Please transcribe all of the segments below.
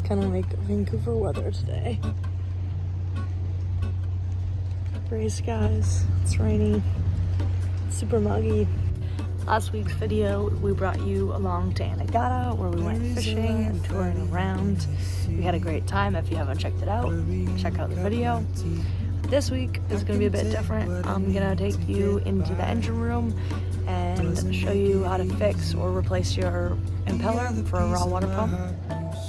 kind of like Vancouver weather today. Gray skies, it's rainy, it's super muggy. Last week's video, we brought you along to Anegada where we went fishing and touring around. We had a great time. If you haven't checked it out, check out the video. This week is going to be a bit different. I'm going to take you into the engine room and show you how to fix or replace your impeller for a raw water pump.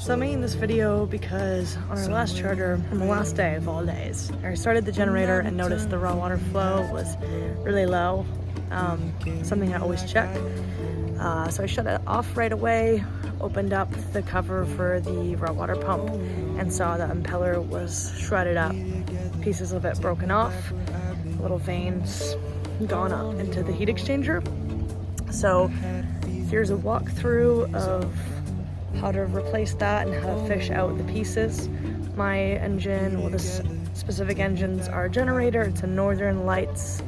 So I'm making this video because on our last charter, on the last day of all days, I started the generator and noticed the raw water flow was really low. Something I always check. So I shut it off right away, opened up the cover for the raw water pump, and saw the impeller was shredded up, pieces of it broken off, little veins gone up into the heat exchanger. So here's a walkthrough of how to replace that and how to fish out the pieces. My engine, well, this specific engine's our generator. It's a Northern Lights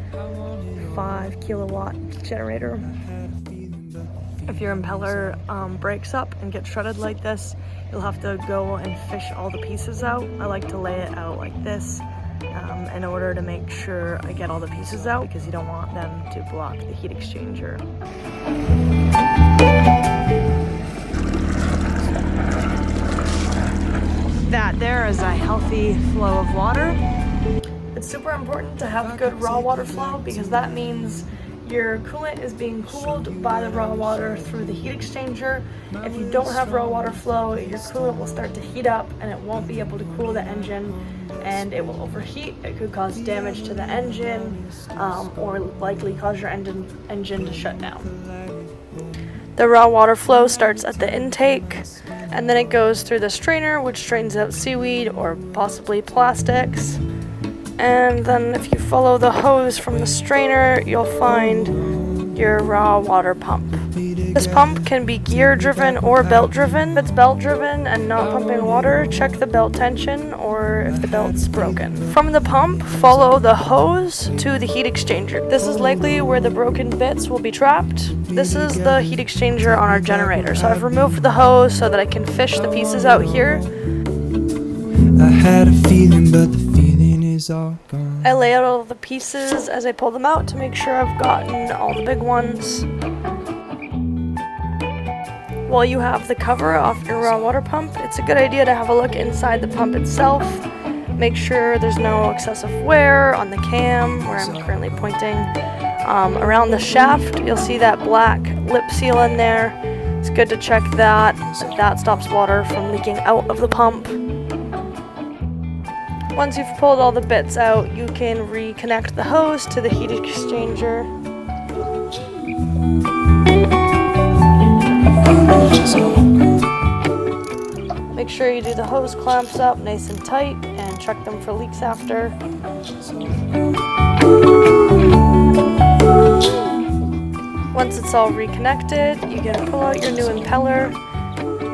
5 kilowatt generator. If your impeller breaks up and gets shredded like this, you'll have to go and fish all the pieces out. I like to lay it out like this in order to make sure I get all the pieces out, because you don't want them to block the heat exchanger. That there is a healthy flow of water. It's super important to have good raw water flow because that means your coolant is being cooled by the raw water through the heat exchanger. If you don't have raw water flow, your coolant will start to heat up and it won't be able to cool the engine, and it will overheat. It could cause damage to the engine or likely cause your engine to shut down. The raw water flow starts at the intake, and then it goes through the strainer, which strains out seaweed or possibly plastics. And then if you follow the hose from the strainer, you'll find your raw water pump. This pump can be gear driven or belt driven. If it's belt driven and not pumping water, check the belt tension or if the belt's broken. From the pump, follow the hose to the heat exchanger. This is likely where the broken bits will be trapped. This is the heat exchanger on our generator. So I've removed the hose so that I can fish the pieces out here. I had a feeling, but the feeling is all gone. I lay out all the pieces as I pull them out to make sure I've gotten all the big ones. While you have the cover off your raw water pump, it's a good idea to have a look inside the pump itself. Make sure there's no excessive wear on the cam where I'm currently pointing. Around the shaft, you'll see that black lip seal in there. It's good to check that. That stops water from leaking out of the pump. Once you've pulled all the bits out, you can reconnect the hose to the heat exchanger. Make sure you do the hose clamps up nice and tight and check them for leaks after. Once it's all reconnected, you can pull out your new impeller.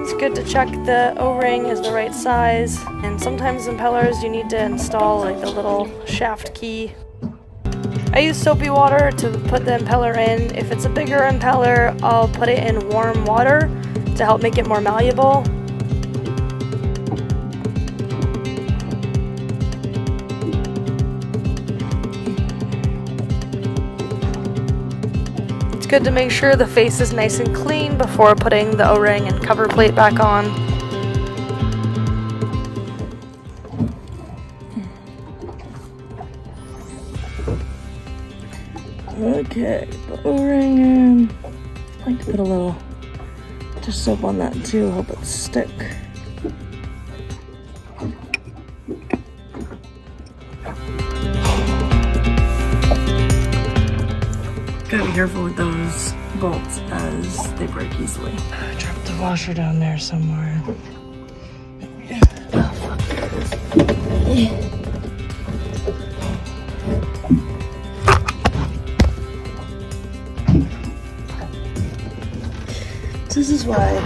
It's good to check the O-ring is the right size, and sometimes impellers you need to install like the little shaft key. I use soapy water to put the impeller in. If it's a bigger impeller, I'll put it in warm water to help make it more malleable. It's good to make sure the face is nice and clean before putting the O-ring and cover plate back on. Okay, the O-ring in. I like to put a little just soap on that too, help it stick. Gotta be careful with those bolts as they break easily. I dropped the washer down there somewhere. Oh, fuck. This is why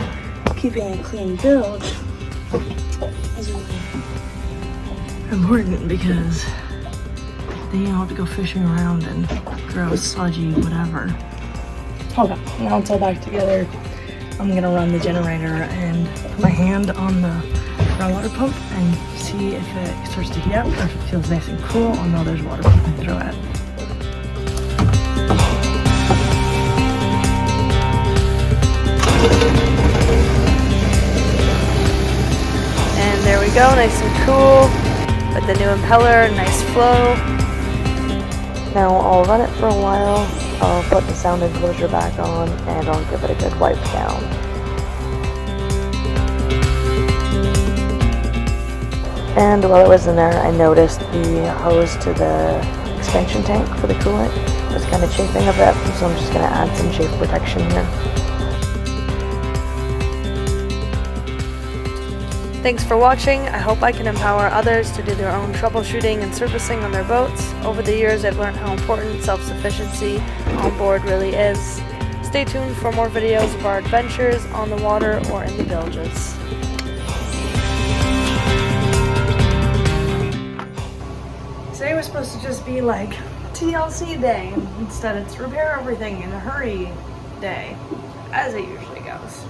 keeping a clean build is really important, because then you don't have to go fishing around and gross, sludgy, whatever. Hold on, now it's all back together. I'm gonna run the generator and put my hand on the our water pump and see if it starts to heat up or if it feels nice and cool. Oh no, there's water pump I can throw at. And there we go, nice and cool with the new impeller, nice flow. Now I'll run it for a while, I'll put the sound enclosure back on, and I'll give it a good wipe down. And while it was in there, I noticed the hose to the expansion tank for the coolant was kind of chafing a bit, so I'm just going to add some chafe protection here. Thanks for watching. I hope I can empower others to do their own troubleshooting and servicing on their boats. Over the years, I've learned how important self-sufficiency on board really is. Stay tuned for more videos of our adventures on the water or in the bilges. Today was supposed to just be like TLC day. Instead it's repair everything in a hurry day, as it usually goes.